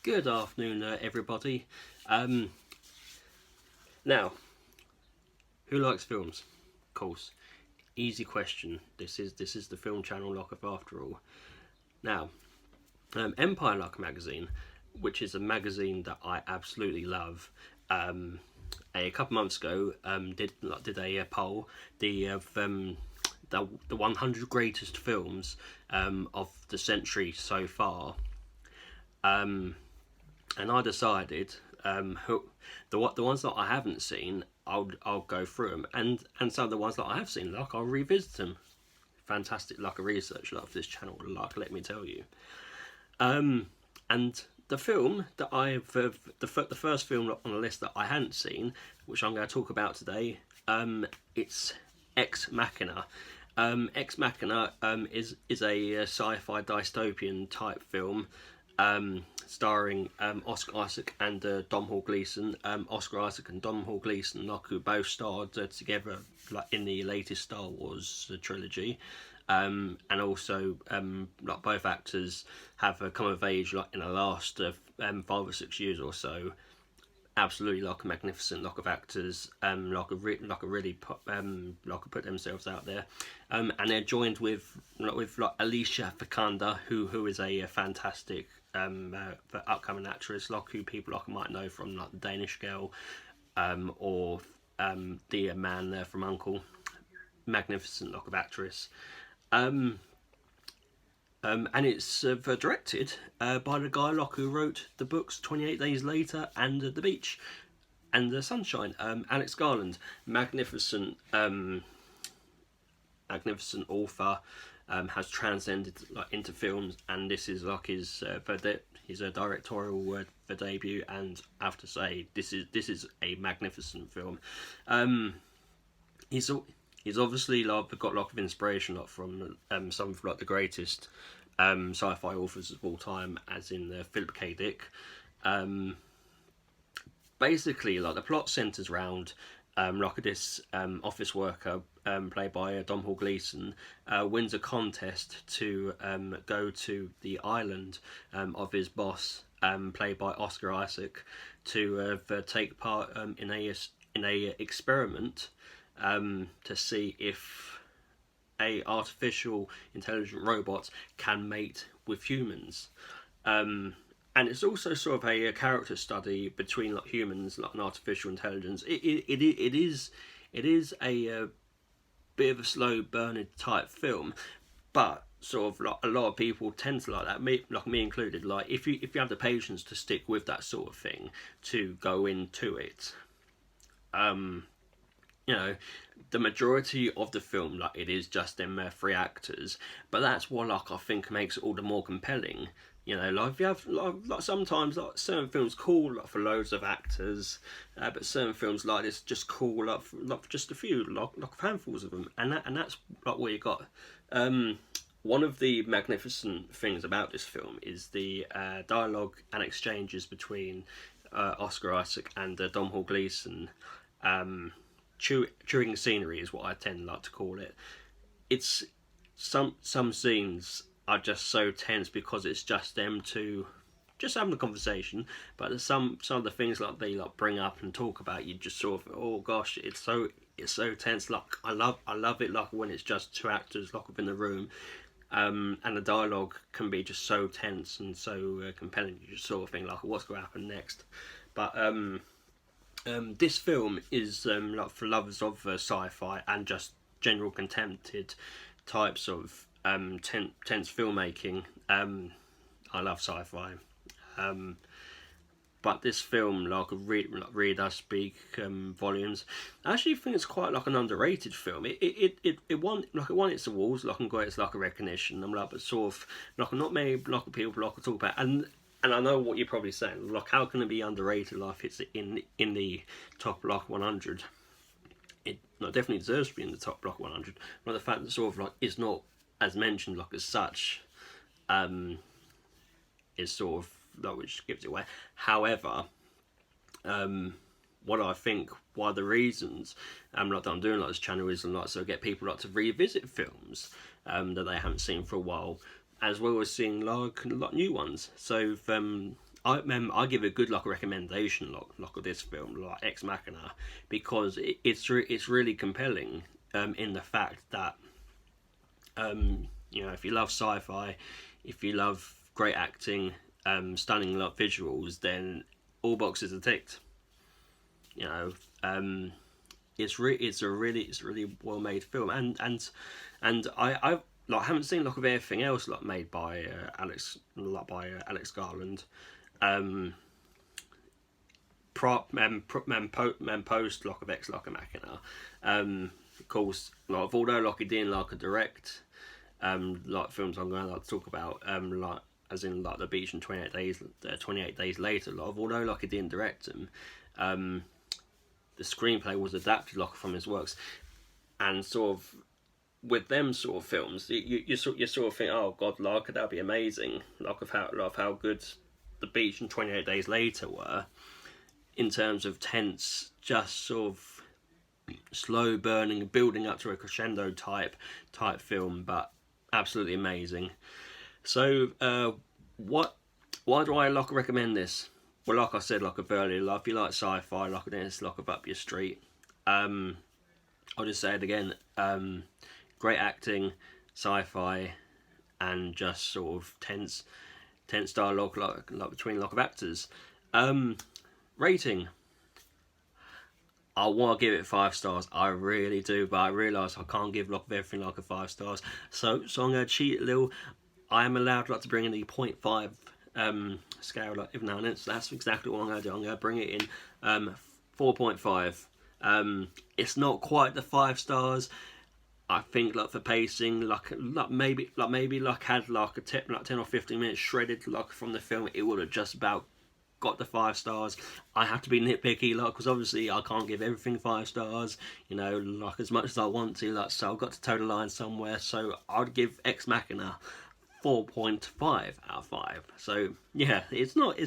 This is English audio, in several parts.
Good afternoon, everybody. Now, who likes films? Of course, easy question. This is the film channel Lock-Up after all. Now, Empire Lock magazine, which is a magazine that I absolutely love. A couple months ago, did a poll, the 100 greatest films of the century so far. And I decided the ones that I haven't seen, I'll go through them, and some of the ones that I have seen, I'll revisit them. Fantastic of research for this channel, let me tell you. And the film that the first film on the list that I hadn't seen, which I'm going to talk about today, it's Ex Machina. Ex Machina is a sci-fi dystopian type film. Starring Oscar Isaac and Domhnall Gleeson. Oscar Isaac and Domhnall Gleeson, who both starred together in the latest Star Wars trilogy, and also both actors have come of age in the last 5 or 6 years or so. Absolutely a magnificent of actors, really put themselves out there, and they're joined with Alicia Vikander, who is a fantastic upcoming actress, who people might know from the Danish Girl, or the man from Uncle. Magnificent of actress. And it's directed by the guy who wrote the books 28 Days Later and The Beach and The Sunshine. Alex Garland, magnificent author, has transcended into films, and this is his directorial debut. And I have to say, this is a magnificent film. He's obviously got a lot of inspiration from some of the greatest sci-fi authors of all time, as in Philip K. Dick. Basically, the plot centres around this office worker, played by Domhnall Gleeson, wins a contest to go to the island of his boss, played by Oscar Isaac, to take part in a experiment to see if a artificial intelligent robot can mate with humans. And it's also sort of a character study between humans and artificial intelligence. It is a bit of a slow burner type film, but sort of a lot of people tend to like that, me included. If you have the patience to stick with that sort of thing, to go into it, the majority of the film, it is just them 3 actors, but that's what I think makes it all the more compelling. If you have sometimes certain films call for loads of actors, but certain films like this just call up for just a few, handfuls of them, and that's what you got. One of the magnificent things about this film is the dialogue and exchanges between Oscar Isaac and Domhnall Gleeson. Chewing scenery is what I tend to call it. It's some scenes are just so tense because it's just them two just having a conversation, but some of the things they bring up and talk about, you just sort of, oh gosh, it's so tense. I love it when it's just 2 actors within the room, and the dialogue can be just so tense and so compelling. You just sort of think what's going to happen next. But this film is for lovers of sci-fi and just general contemplative types of tense filmmaking. I love sci-fi, but this film really does speak volumes. I actually think it's quite an underrated film. It won its awards, and got its recognition. But sort of not many people talk about, and I know what you're probably saying. How can it be underrated? If it's in the top 100, it definitely deserves to be in the top 100. But the fact that sort of it's not as mentioned as such, is sort of which gives it away. However, what I think one of the reasons that I'm doing this channel is so get people to revisit films that they haven't seen for a while, as well as seeing new ones. So I give a good like a recommendation like of this film, like Ex Machina, because it's really compelling in the fact that you know, if you love sci-fi, if you love great acting, stunning like visuals, then all boxes are ticked. You know, it's a really well made film, and I like haven't seen like of everything else like made by Alex Garland. Post like of Ex like a Machina. Of course, like although like he didn't like a direct like films I'm going to like to talk about like as in like The Beach and 28 days later, like although like he didn't direct them, the screenplay was adapted like from his works, and sort of with them sort of films you sort of think, oh god, like that'd be amazing, like of how good The Beach and 28 Days Later were in terms of tense, just sort of slow burning, building up to a crescendo type film, but absolutely amazing. So why do I like recommend this? Well, like I said, like earlier, like if you like sci-fi, like it's like up your street. I'll just say it again. Great acting, sci-fi, and just sort of tense dialogue like between like of actors. Rating. I want to give it 5 stars. I really do, but I realise I can't give like everything like a 5 stars. So I'm gonna cheat a little. I am allowed like to bring in the 0.5 scale like every now and then. So that's exactly what I'm gonna do. I'm gonna bring it in 4.5. It's not quite the 5 stars. I think like for pacing, like maybe had like a 10 or 15 minutes shredded like from the film, it would have just about got the 5 stars. I have to be nitpicky, like, because obviously I can't give everything 5 stars, you know, like as much as I want to, like, so I've got to toe the line somewhere. So I'd give Ex Machina 4.5 out of 5. So yeah, it's not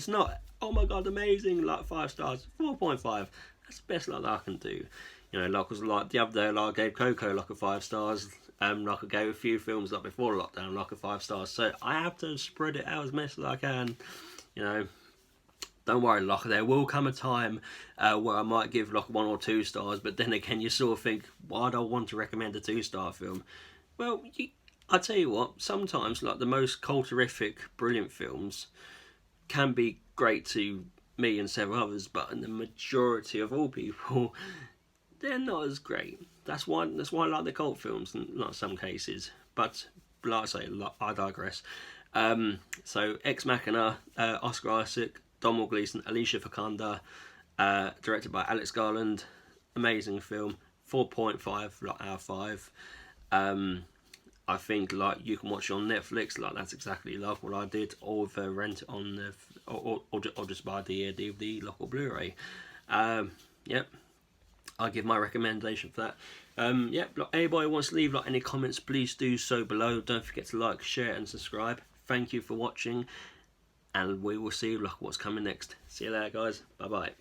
oh my god amazing like 5 stars. 4.5, that's the best like that I can do. You know, like, was like the other day, like I gave Coco like a 5 stars. Like I gave a few films like before lockdown like a 5 stars. So I have to spread it out as much as I can. You know, don't worry, like there will come a time where I might give like 1 or 2 stars. But then again, you sort of think, why do I want to recommend a 2-star film? Well, I tell you what, sometimes like the most culturific, brilliant films can be great to me and several others, but in the majority of all people, they're not as great. That's why I like the cult films in like some cases. But like I say, I digress. So Ex Machina, Oscar Isaac, Domhnall Gleeson, Alicia Vikander, directed by Alex Garland. Amazing film. 4.5 out of 5. I think like you can watch it on Netflix, like that's exactly like what I did, or rent it on the or just buy the DVD like or Blu-ray. Yep, I give my recommendation for that. Yep, like anybody wants to leave like any comments, please do so below. Don't forget to like, share, and subscribe. Thank you for watching, and we will see like what's coming next. See you later, guys. Bye bye.